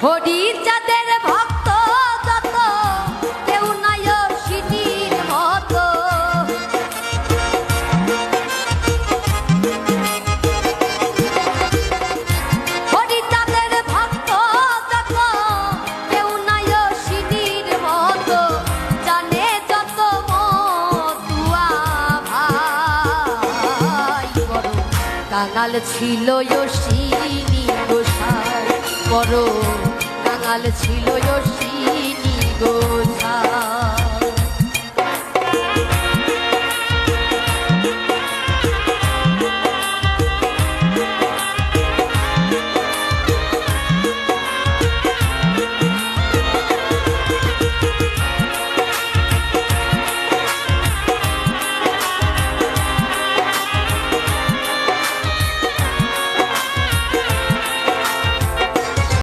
হরির চাঁদের ভক্ত যত কেউ নাই অশ্বিনীর মতো। হরির চাঁদের ভক্ত যত কেউ নাই অশ্বিনীর মতো। জানে যত মতুয়া ভাই বড় কাঙাল ছিল অশ্বিনী গোসাই, বড় কাঙাল ছিল অশ্বিনী গোসাই।